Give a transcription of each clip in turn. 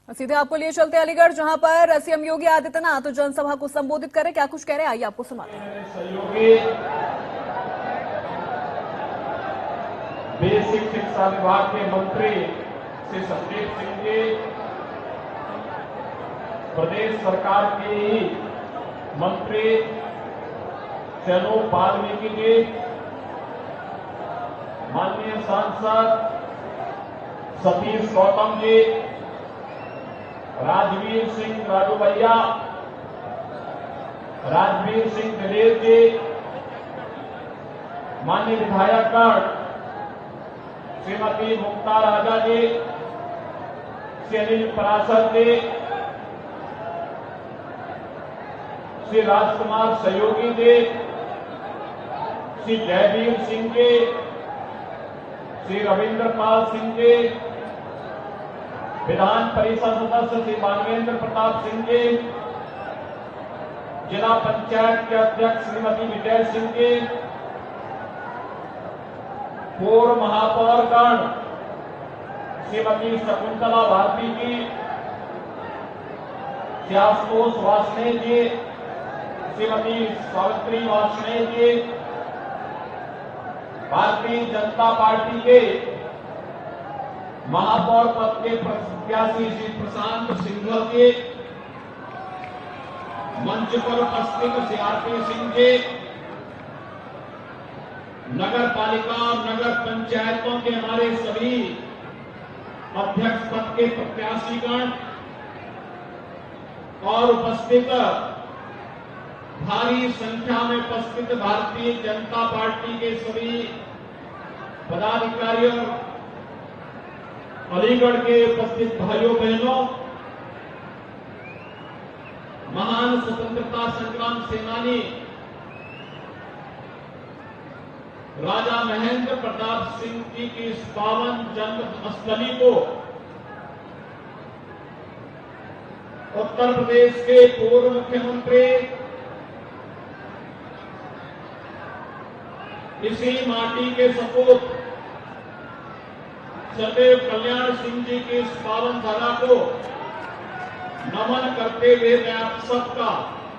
सीधे आपको लिए चलते अलीगढ़, जहां पर सीएम योगी आदित्यनाथ जनसभा को संबोधित करें। क्या कुछ कह रहे हैं, आइए आपको सुनाते हैं। सहयोगी बेसिक शिक्षा विभाग के मंत्री श्री सतदेव सिंह जी, प्रदेश सरकार के ही मंत्री श्री अनूप वाल्मीकि जी, माननीय सांसद सतीश गौतम जी, राजवीर सिंह राजू भैया, राजवीर सिंह दिलेर जी, माननीय विधायकगण श्रीमती मुक्ता राजा जी, श्री अनिल पराशर जी, श्री राजकुमार सहयोगी जी, श्री जयवीर सिंह जी, श्री रविंद्र पाल सिंह जी, विधान परिषद सदस्य श्री मानवेंद्र प्रताप सिंह जी, जिला पंचायत के अध्यक्ष श्रीमती विजय सिंह जी, पूर्व महापौरगण श्रीमती शकुंतला भारती जी, श्री आशुतोष वार्ष्णेय जी, श्रीमती सावित्री वार्ष्णेय जी, भारतीय जनता पार्टी के महापौर पद के प्रत्याशी श्री प्रशांत सिंघल जी, मंच पर उपस्थित श्री आरपी सिंह जी, नगर पालिका और नगर पंचायतों के हमारे सभी अध्यक्ष पद के प्रत्याशीगण और उपस्थित भारी संख्या में उपस्थित भारतीय जनता पार्टी के सभी पदाधिकारियों, अलीगढ़ के उपस्थित भाइयों बहनों, महान स्वतंत्रता संग्राम सेनानी राजा महेंद्र प्रताप सिंह जी की इस पावन जन्मस्थली को उत्तर प्रदेश के पूर्व मुख्यमंत्री इसी माटी के सपूत सदैव कल्याण सिंह जी की इस पावन धारा को नमन करते हुए मैं आप सबका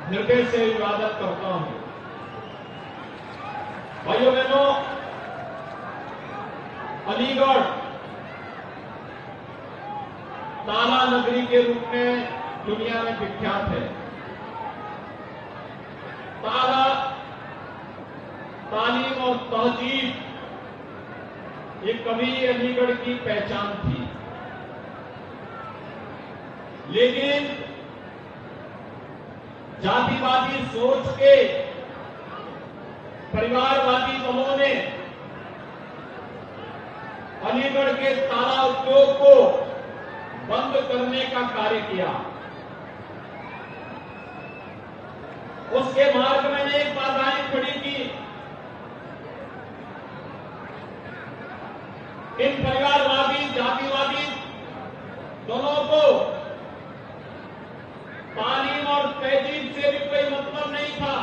हृदय से अभिवादन करता हूं। भाइयों बहनों, अलीगढ़ ताला नगरी के रूप में दुनिया में विख्यात है। ताला, तालीम और तहजीब ये कभी अलीगढ़ की पहचान थी, लेकिन जातिवादी सोच के परिवारवादी दलों ने अलीगढ़ के ताला उद्योग को बंद करने का कार्य किया। उसके मार्ग में अनेक बाधाएं खड़ी की। इन परिवारवादी जातिवादी दोनों को तालीम और तहजीब से भी कोई मतलब नहीं था।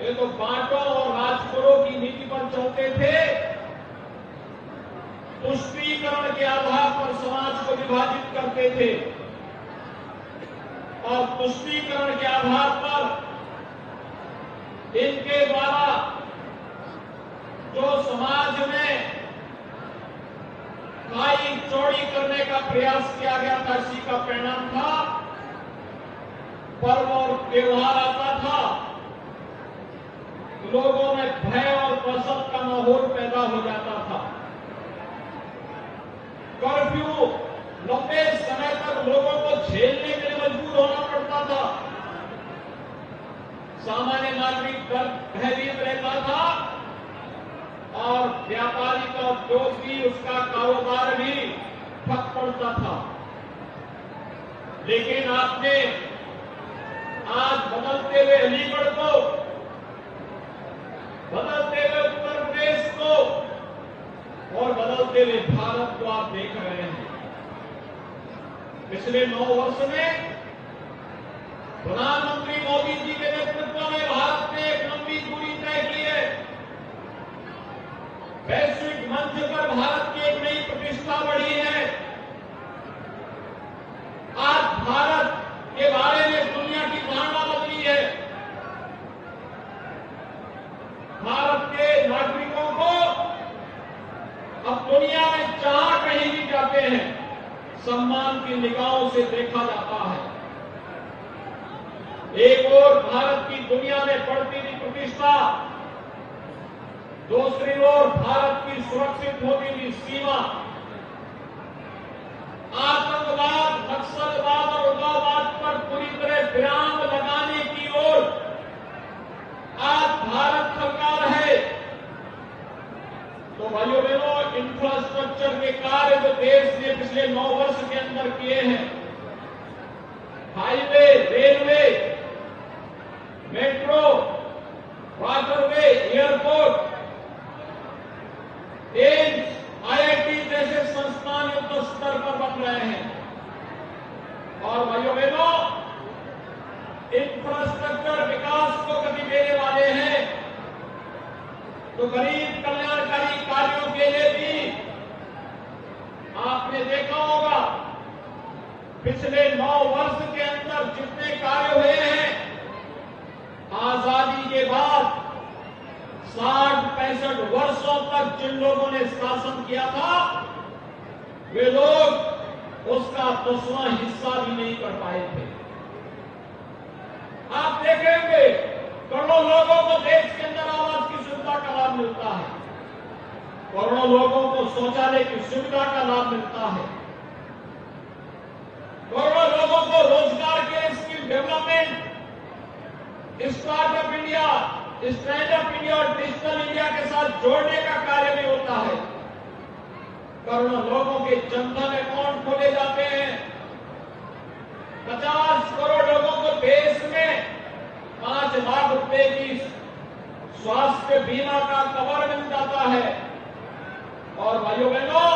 ये तो बांटो और राज करो की नीति पर चलते थे। तुष्टीकरण के आधार पर समाज को विभाजित करते थे और तुष्टीकरण के आधार पर इनके द्वारा जो समाज में खाई चौड़ी करने का प्रयास किया गया था, इसी का परिणाम था पर्व और त्योहार आता था, लोगों में भय और दहशत का माहौल पैदा हो जाता था। कर्फ्यू लंबे समय तक लोगों को झेलने के लिए मजबूर होना पड़ता था। सामान्य नागरिक भयभीत रहता था और व्यापारी का उद्योग भी, उसका कारोबार भी ठप पड़ता था। लेकिन आपने आज बदलते हुए अलीगढ़ को, बदलते हुए उत्तर प्रदेश को और बदलते हुए भारत को आप देख रहे हैं। पिछले 9 वर्ष में प्रधानमंत्री मोदी जी के नेतृत्व में भारत ने एक लंबी दूरी तय की है। वैश्विक मंच पर भारत की एक नई प्रतिष्ठा बढ़ी है। हैं सम्मान की निगाहों से देखा जाता है। एक ओर भारत की दुनिया में बढ़ती हुई प्रतिष्ठा, दूसरी ओर भारत की सुरक्षित होती हुई सीमा, आतंकवाद, नक्सलवाद और उग्रवाद पर पूरी तरह विराम लगाने की ओर आज भारत सरकार है। तो भाइयों बहनों, इंफ्रास्ट्रक्चर के कार्य जो देश ने पिछले 9 वर्ष के अंदर किए हैं, highway, railway, metro, waterway, airport, AIIMS, IIT जैसे संस्थान युद्ध स्तर पर बन रहे हैं। और भाइयों बहनों, इंफ्रास्ट्रक्चर विकास को गति देने वाले हैं तो गरीब कल्याणकारी कार्यों के लिए भी आपने देखा होगा पिछले 9 वर्ष के अंदर जितने कार्य हुए हैं, आजादी के बाद 60-65 वर्षों तक जिन लोगों ने शासन किया था, वे लोग उसका 10वां हिस्सा भी नहीं कर पाए थे। आप देखेंगे करोड़ों लोगों को देश के अंदर आवास की सुविधा का लाभ मिलता है, करोड़ों लोगों को शौचालय की सुविधा का लाभ मिलता है, करोड़ों लोगों को रोजगार के skill development, startup India, stand up India और डिजिटल इंडिया के साथ जोड़ने का कार्य भी होता है। करोड़ों लोगों के जनधन अकाउंट खोले जाते हैं, 50 करोड़ लोगों को देश में 5 लाख रुपए की स्वास्थ्य बीमा का कवर मिल जाता है। और भाइयों बहनों,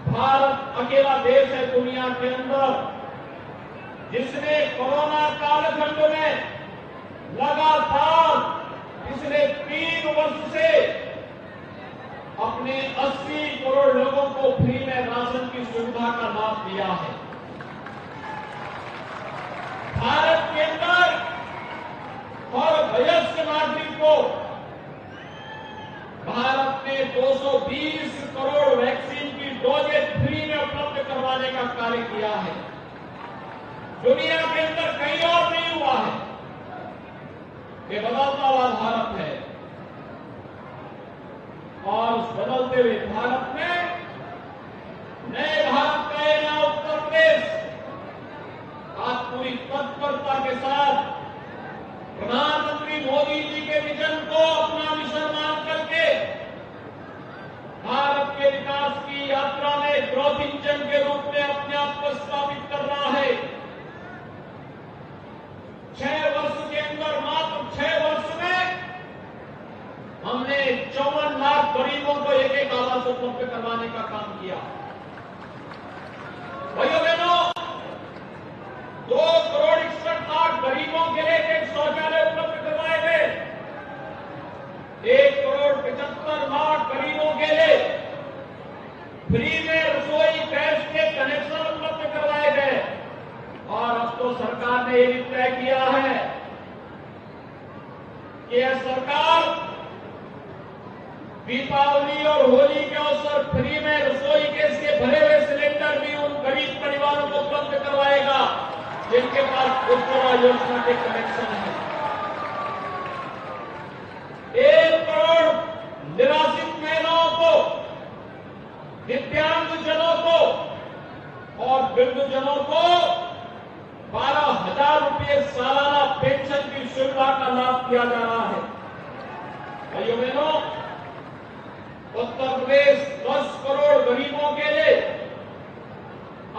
भारत अकेला देश है दुनिया के अंदर जिसने कोरोना कालखंड में लगातार पिछले 3 वर्ष से अपने 80 करोड़ लोगों को फ्री में राशन की सुविधा का लाभ दिया है। भारत के अंदर हर वयस्क नागरिक को भारत ने 220 करोड़ वैक्सीन की डोजेज फ्री में उपलब्ध करवाने का कार्य किया है। दुनिया के अंदर कहीं और नहीं हुआ है। ये बदलता हुआ भारत है और उस बदलते हुए भारत में नए भारत का ये नया उत्तर प्रदेश आज पूरी तत्परता के साथ प्रधानमंत्री मोदी जी के विजन को अपना मिशन मान करके भारत के विकास की यात्रा में ग्रोथ इंजन के रूप में अपने आप को स्थापित कर रहा है। 6 वर्ष के अंदर, मात्र 6 वर्ष में हमने 54 लाख गरीबों को एक आवास उपलब्ध करवाने का काम किया। भाइयों बहनों, 2 करोड़ 61 लाख गरीबों के लिए एक शौचालय उपलब्ध करवाए गए, 1 करोड़ 75 लाख गरीबों के लिए फ्री में रसोई गैस के कनेक्शन उपलब्ध करवाए गए। और अब तो सरकार ने ये तय किया है कि यह सरकार दीपावली और होली के अवसर फ्री में रसोई गैस के भरे हुए सिलेंडर भी उन गरीब परिवारों को उपलब्ध करवाएगा जिनके पास उज्ज्वला योजना के कनेक्शन है। 1 करोड़ निराश्रित महिलाओं को, दिव्यांगजनों को और वृद्धजनों को 12,000 रुपये सालाना पेंशन की सुविधा का लाभ दिया जा रहा है। भाइयों बहनों, उत्तर प्रदेश 10 करोड़ गरीबों के लिए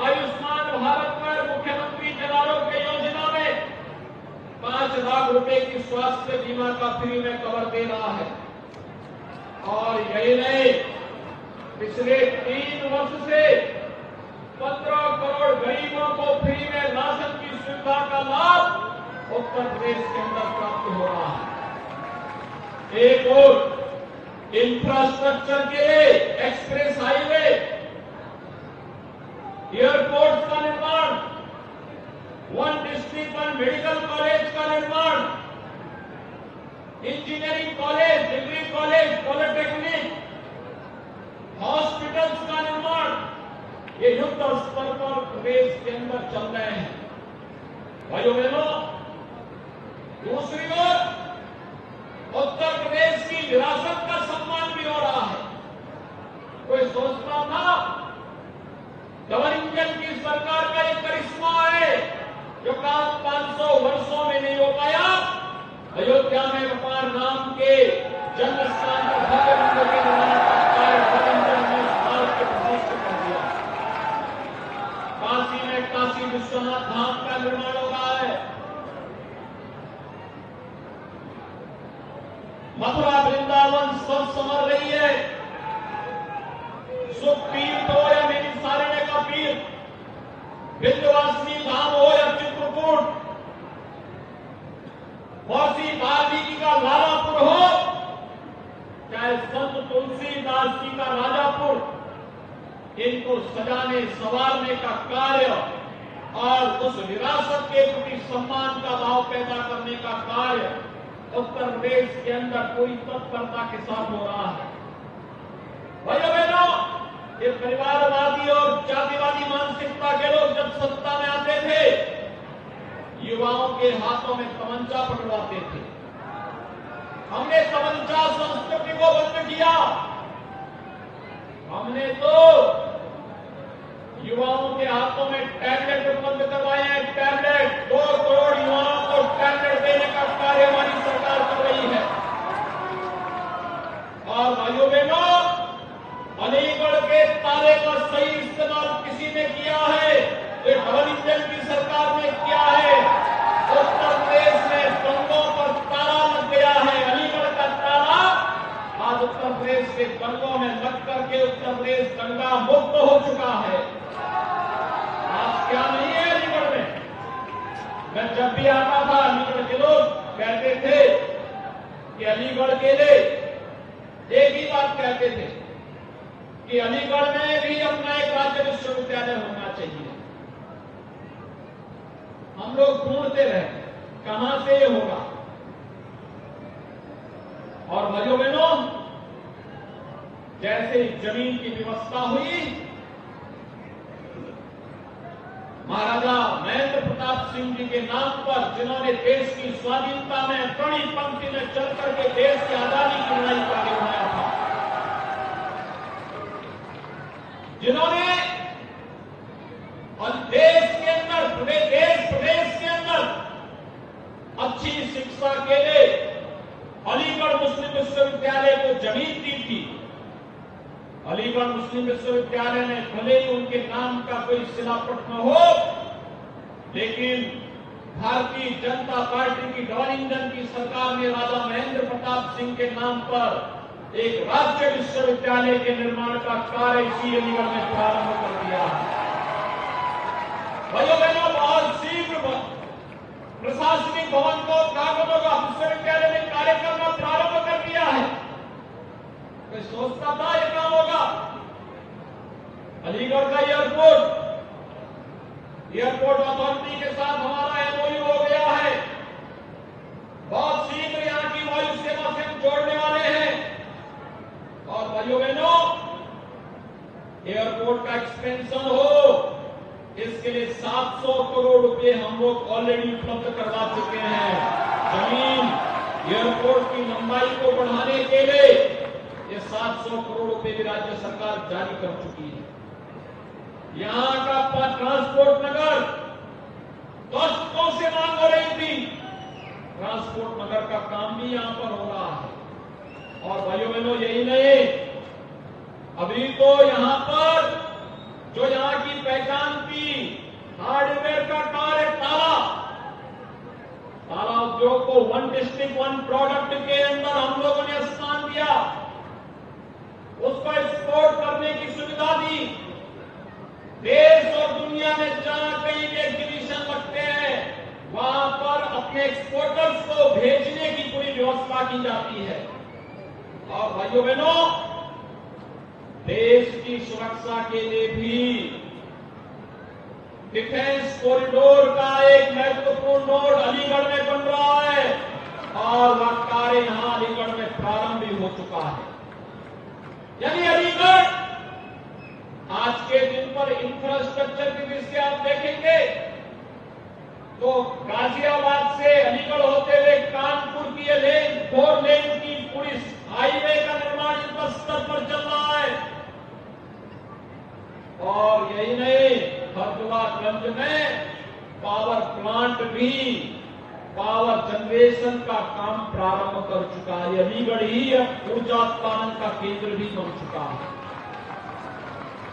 आयुष्मान भारत पर मुख्यमंत्री जन आरोग्य योजना में 5 लाख रुपए की स्वास्थ्य बीमा का फ्री में कवर दे रहा है। और यही नहीं, पिछले 3 वर्ष से 15 करोड़ गरीबों को फ्री में राशन की सुविधा का लाभ उत्तर प्रदेश के अंदर प्राप्त हो रहा है। एक और इंफ्रास्ट्रक्चर के लिए एक्सप्रेस हाईवे, एयरपोर्ट का निर्माण, 1 डिस्ट्रिक्ट 1 मेडिकल कॉलेज का निर्माण, engineering college, degree college, polytechnic, hospitals का निर्माण, ये युद्ध स्तर पर प्रदेश के अंदर चल रहे हैं। भाइयों बहनों, दूसरी ओर उत्तर प्रदेश की विरासत का सम्मान भी हो रहा है। कोई सोचता था डबल इंजन की सरकार का एक करिश्मा है जो काम 500 वर्षों में नहीं हो पाया। अयोध्या में व्यापार नाम के जन्म स्थान पर भव्य मंदिर के निर्माण का कार्य डबल इंजन ने भारत के प्रतिष्ठित कर दिया। काशी में काशी विश्वनाथ धाम का निर्माण हो रहा है। मथुरा वृंदावन सब समर रही है। सुख पीर तो या मेरी सारण्य का पीर, विंध्यवासिनी धाम हो या चित्रकूट, महर्षि वाल्मीकि का लालापुर हो, चाहे संत तुलसीदास जी का राजापुर, इनको सजाने संवारने का कार्य और उस विरासत के प्रति सम्मान का भाव पैदा करने का कार्य उत्तर प्रदेश के अंदर पूरी तत्परता के साथ हो रहा है। भाइयों बहनों, ये परिवारवादी और जातिवादी मानसिकता के लोग जब सत्ता में आते थे, युवाओं के हाथों में तमंचा पकड़वाते थे। हमने तमंचा संस्कृति को बंद किया। हमने तो युवाओं के हाथों में टैबलेट उपलब्ध करवाए हैं। टैबलेट 2 करोड़ युवाओं को टैबलेट देने का कार्य हमारी सरकार कर रही है। और भाइयों बहनों, अलीगढ़ के ताले का सही इस्तेमाल किसी ने किया है, तो डबल इंजन की सरकार ने किया है। उत्तर प्रदेश में दंगों पर ताला लग गया है। अलीगढ़ का ताला आज उत्तर प्रदेश के दंगों में लग करके उत्तर प्रदेश दंगा मुक्त हो चुका है। आज क्या नहीं है अलीगढ़ में। मैं जब भी आता था, अलीगढ़ के लोग कहते थे कि अलीगढ़ के लिए एक ही बात कहते थे कि अलीगढ़ में भी अपना एक राज्य विश्वविद्यालय होना चाहिए। हम लोग ढूंढते रहे कहां से ये होगा। और भाइयों बहनों, जैसे जमीन की व्यवस्था हुई, महाराजा महेंद्र प्रताप सिंह जी के नाम पर, जिन्होंने देश की स्वाधीनता में कड़ी पंक्ति में चल करके देश की आजादी की लड़ाई का आगे बढ़ाया था, जिन्होंने देश के अंदर प्रदेश के अंदर अच्छी शिक्षा के लिए अलीगढ़ मुस्लिम विश्वविद्यालय को जमीन दी थी। अलीगढ़ मुस्लिम विश्वविद्यालय ने भले ही उनके नाम का कोई शिलापट न हो, लेकिन भारतीय जनता पार्टी की डबल इंजन की सरकार ने राजा महेंद्र प्रताप सिंह के नाम पर एक राज्य विश्वविद्यालय के निर्माण का कार्य इसी अलीगढ़ में प्रारंभ कर दिया। भाइयों बहनों, बहुत शीघ्र प्रशासनिक भवन को कागजों का विश्वविद्यालय में कार्य करना प्रारंभ कर दिया है। कोई सोचता था ये काम होगा। अलीगढ़ का एयरपोर्ट अथॉरिटी के साथ हमारा एमओयू हो गया है। बहुत शीघ्र यहां की वायु सेवा से हम जोड़ने वाले हैं। और भाइयों बहनों, एयरपोर्ट का एक्सपेंशन हो, इसके लिए 700 करोड़ रुपए हम लोग ऑलरेडी उपलब्ध करवा चुके हैं। जमीन एयरपोर्ट की लंबाई को बढ़ाने के लिए ये 700 करोड़ रुपए भी राज्य सरकार जारी कर चुकी है। यहां का ट्रांसपोर्ट नगर दशकों से मांग हो रही थी। ट्रांसपोर्ट नगर का काम भी यहां पर हो रहा है। और भाइयों बहनों, यही नहीं, अभी तो यहां पर जो यहां की पहचान थी हार्डवेयर का कार्य, ताला उद्योग को 1 डिस्ट्रिक्ट 1 प्रोडक्ट के अंदर हम लोगों ने स्थान दिया। उसको एक्सपोर्ट करने की सुविधा दी। देश और दुनिया में जहां कहीं भी एग्जीबिशन लगते हैं, वहां पर अपने एक्सपोर्टर्स को भेजने की पूरी व्यवस्था की जाती है। और भाइयों बहनों, देश की सुरक्षा के लिए भी डिफेंस कॉरिडोर का एक महत्वपूर्ण नोड अलीगढ़ में बन रहा है और वह कार्य यहां अलीगढ़ में प्रारंभ भी हो चुका है। यानी अलीगढ़ आज के दिन पर इंफ्रास्ट्रक्चर की दृष्टि आप देखेंगे तो गाजियाबाद से अलीगढ़ होते हुए कानपुर की ये लेन 4 लेन की पूरी हाईवे का निर्माण युद्ध स्तर पर चल रहा है। और यही नहीं, हरदुआगंज में पावर प्लांट भी पावर जनरेशन का काम प्रारंभ कर चुका है। अलीगढ़ ही अब ऊर्जा उत्पादन का केंद्र भी बन चुका है।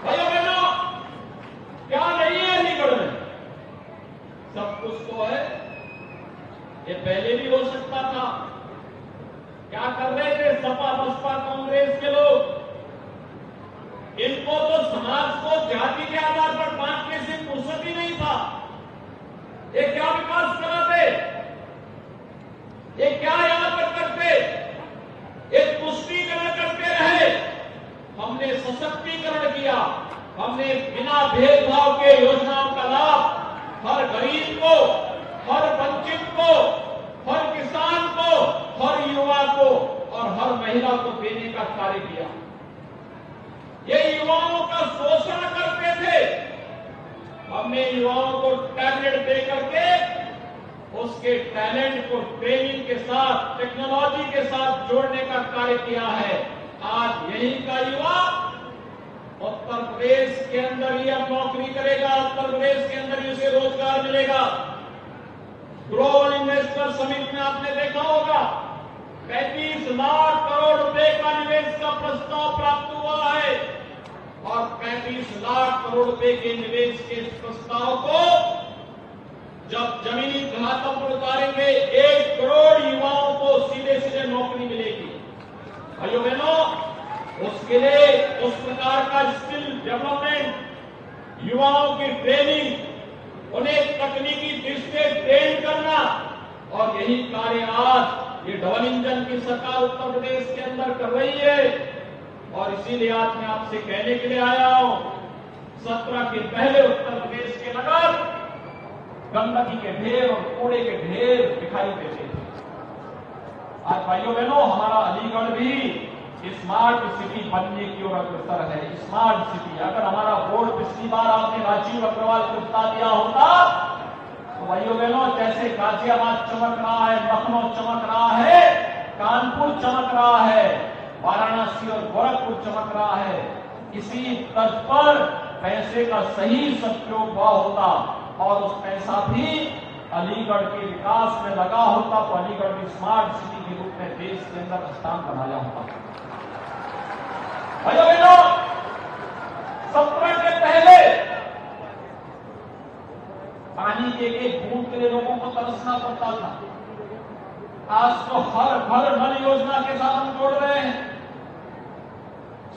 भाइयों बहनों, क्या नहीं है अलीगढ़ में? सब कुछ तो है। ये पहले भी हो सकता था। क्या कर रहे थे सपा बसपा कांग्रेस के लोग? इनको तो समाज को जाति के आधार पर बांटने से फुर्सत ही नहीं था। ये क्या विकास कराते? ये क्या यहां पर करते? एक पुष्टिकरण करते रहे। हमने सशक्तिकरण किया। हमने बिना भेदभाव के योजनाओं का लाभ हर गरीब को, हर वंचित को, हर किसान को, हर युवा को और हर महिला को देने का कार्य किया। ये युवाओं का शोषण करते थे। हमने युवाओं को टैबलेट दे करके उसके टैलेंट को ट्रेनिंग के साथ, टेक्नोलॉजी के साथ जोड़ने का कार्य किया है। आज यही का युवा उत्तर प्रदेश के अंदर ही अब नौकरी करेगा, उत्तर प्रदेश के अंदर ही उसे रोजगार मिलेगा। ग्लोबल इन्वेस्टर समिट में आपने देखा होगा 35 लाख करोड़ रुपए का निवेश का प्रस्ताव प्राप्त हुआ है और 35 लाख करोड़ रुपए के निवेश के प्रस्ताव को जब जमीनी धरातल पर उतारेंगे 1 करोड़ युवाओं को सीधे सीधे नौकरी मिलेगी। भाइयों बहनों, उसके लिए उस प्रकार का स्किल डेवलपमेंट, युवाओं की ट्रेनिंग, उन्हें तकनीकी दृष्टि से ट्रेन करना और यही कार्य आज ये डबल इंजन की सरकार उत्तर प्रदेश के अंदर कर रही है। और इसीलिए आज मैं आपसे कहने के लिए आया हूं, 17 के पहले उत्तर प्रदेश के नगर गंदगी के ढेर और कूड़े के ढेर दिखाई देते थे। आज भाइयों बहनों, हमारा अलीगढ़ भी स्मार्ट सिटी बनने की ओर अग्रसर है। स्मार्ट सिटी, अगर हमारा बोर्ड पिछली बार आपने राजीव अग्रवाल को बता दिया होता तो भाइयों बहनों, जैसे गाजियाबाद चमक रहा है, लखनऊ चमक रहा है, कानपुर चमक रहा है, वाराणसी और गोरखपुर चमक रहा है, इसी तर्ज पर पैसे का सही सदुपयोग हुआ होता और उस पैसा भी अलीगढ़ के विकास में लगा होता तो अलीगढ़ भी स्मार्ट सिटी के रूप में देश के अंदर स्थान बनाया होता। भाइयों बहनों, 17 के पहले पानी के एक बूंद के लिए लोगों को तरसना पड़ता था। आज तो हर घर नल योजना के साथ हम जोड़ रहे हैं।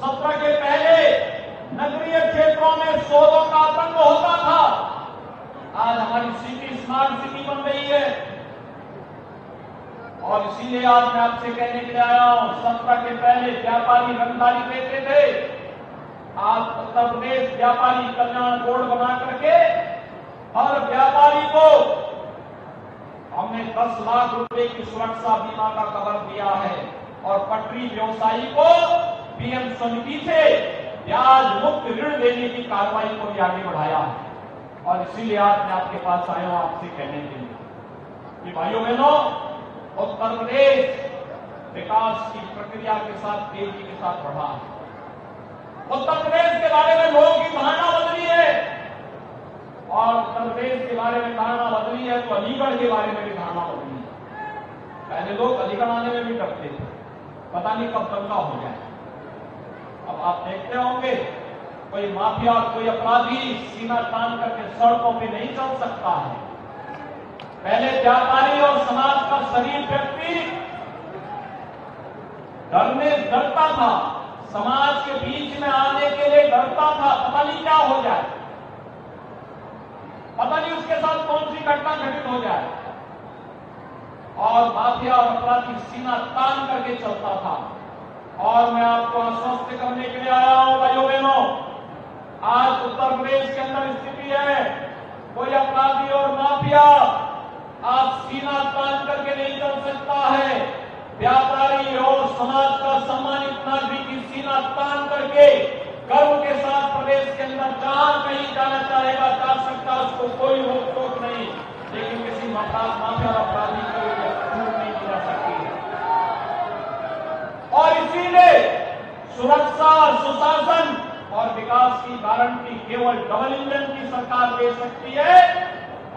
17 के पहले नगरीय क्षेत्रों में शोरों का आतंक होता था। आज हमारी सिटी स्मार्ट सिटी बन रही है और इसीलिए आज मैं आपसे कहने के लिए आया हूं, 17 के पहले व्यापारी रंगदारी देते थे। आज उत्तर प्रदेश व्यापारी कल्याण बोर्ड बना करके हर व्यापारी को हमने 10 लाख रुपए की सुरक्षा बीमा का कवर दिया है और पटरी व्यवसायी को पीएम स्वनिधि से ब्याज मुक्त ऋण देने की कार्रवाई को भी आगे बढ़ाया है। और इसीलिए आज मैं आपके पास आया हूं आपसे कहने के लिए कि भाइयों बहनों, उत्तर प्रदेश विकास की प्रक्रिया के साथ तेजी के साथ बढ़ा है। उत्तर प्रदेश के बारे में लोगों की धारणा बदली है और उत्तर प्रदेश के बारे में धारणा बदली है तो अलीगढ़ के बारे में भी धारणा बदली है। पहले लोग अलीगढ़ आने में भी डरते थे, पता नहीं कब दंगा हो जाए। अब आप देखते होंगे कोई माफिया, कोई अपराधी सीना तान करके सड़कों पे नहीं चल सकता है। पहले व्यापारी और समाज का शरीर व्यक्ति डरता था, समाज के बीच में आने के लिए डरता था, पता नहीं क्या हो जाए, पता नहीं उसके साथ कौन सी घटना घटित हो जाए। और माफिया और अपराधी सीना तान करके चलता था। और मैं आपको आश्वस्त करने के लिए आया हूं भाइयों बहनों, आज उत्तर प्रदेश के अंदर स्थिति है, कोई अपराधी और माफिया आज सीना तान करके नहीं चल सकता है। व्यापारी और समाज का सम्मानित नागरिक सीना तान करके गर्व के साथ प्रदेश के अंदर जहां कहीं जाना चाहेगा जा सकता, उसको कोई रोक टोक नहीं, लेकिन किसी माफिया अपराधी को छूट नहीं दी जा सकती है। और इसीलिए सुरक्षा, सुशासन और विकास की गारंटी केवल डबल इंजन की सरकार दे सकती है,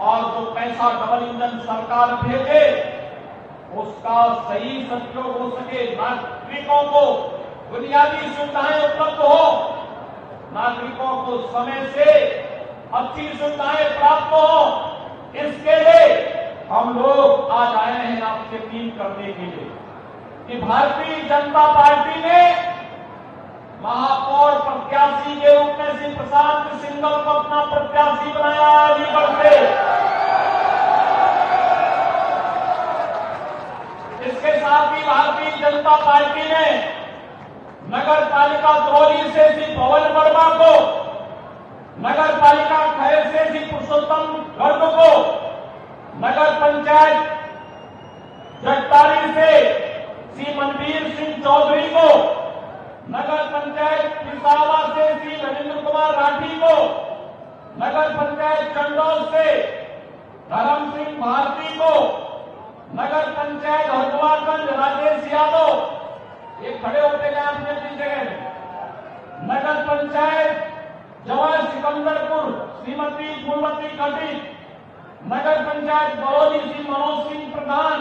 और जो पैसा डबल इंजन सरकार भेजे उसका सही सदुपयोग हो सके, नागरिकों को बुनियादी सुविधाएं उपलब्ध हो, नागरिकों को समय से अच्छी सुविधाएं प्राप्त हो। इसके लिए हम लोग आज आए हैं आपसे अपील करने के लिए कि भारतीय जनता पार्टी ने महापौर प्रत्याशी के रूप में श्री प्रशांत सिंघल को अपना प्रत्याशी बनाया अलीगढ़ से। इसके साथ ही भारतीय जनता पार्टी ने नगर पालिका दरौली से श्री पवन वर्मा को, नगर पालिका खैर से श्री पुरुषोत्तम गर्ग को, नगर पंचायत जगतारी से श्री मनवीर सिंह चौधरी को, नगर पंचायत पिसावा से श्री नरेंद्र कुमार राठी को, नगर पंचायत चंडोल से धर्म सिंह भारती को, नगर पंचायत हरदुआरगंज राजेश यादव, ये खड़े होते गए अपने अपनी जगह, नगर पंचायत जवाहर सिकंदरपुर श्रीमती फूलमती खटीक, नगर पंचायत बरौली श्री मनोज सिंह प्रधान,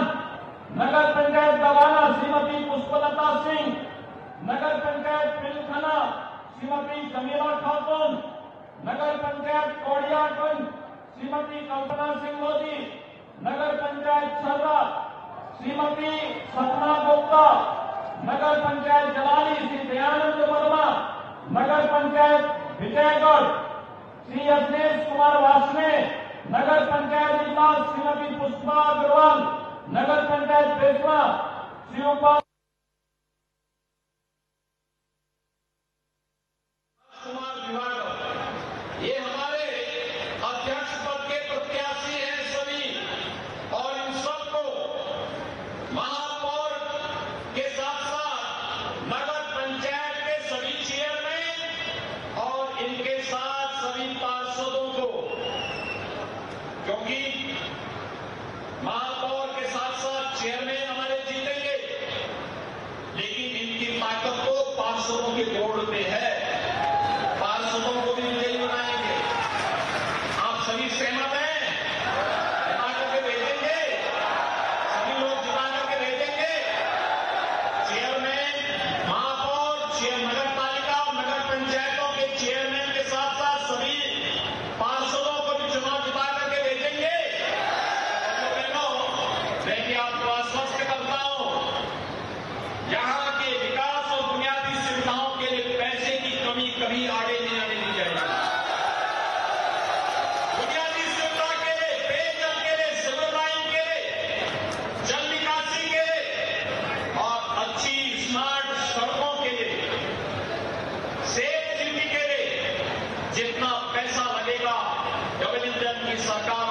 नगर पंचायत दवाना श्रीमती पुष्पलता सिंह, नगर पंचायत पिलखना श्रीमती जमीला खातून, नगर पंचायत कोड़ियागंज श्रीमती कल्पना सिंह मोदी, नगर पंचायत छर्रा श्रीमती सपना गुप्ता, नगर पंचायत जलाली श्री दयानंद वर्मा, नगर पंचायत विजयगढ़ श्री अवधेश कुमार वासने, नगर पंचायत इजलास श्रीमती पुष्पा अग्रवाल, नगर पंचायत बेसवा श्री उपाल कुमार विभाग, ये हमारे अध्यक्ष पद के प्रत्याशी हैं सभी, और इन सबको महापौर के साथ साथ नगर पंचायत के सभी चेयरमैन और इनके साथ सभी पार्षदों को, क्योंकि महापौर के साथ साथ चेयरमैन हमारे जीतेंगे, लेकिन इनकी ताकत तो पार्षदों के जोड़ पे है, पार्षदों को भी विजयी बनाएंगे। आप सभी सहमत हैं? जिता करके भेजेंगे, सभी लोग जिता करके भेजेंगे। चेयरमैन, महापौर, नगर पालिका और नगर पंचायतों के चेयरमैन के साथ साथ सभी पार्षदों को भी चुनाव जिता करके भेजेंगे। मैं आपको आश्वस्त करता हूं, यहां के विकास और बुनियादी सुविधाओं के लिए पैसे की कमी कभी आगे नहीं आने दी जाएगी। बुनियादी सुविधा के लिए, पेयजल के लिए, सिविल लाइन के लिए, जल निकासी के लिए और अच्छी स्मार्ट सड़कों के लिए, सेफ सिटी के लिए जितना पैसा लगेगा डबल इंजन की सरकार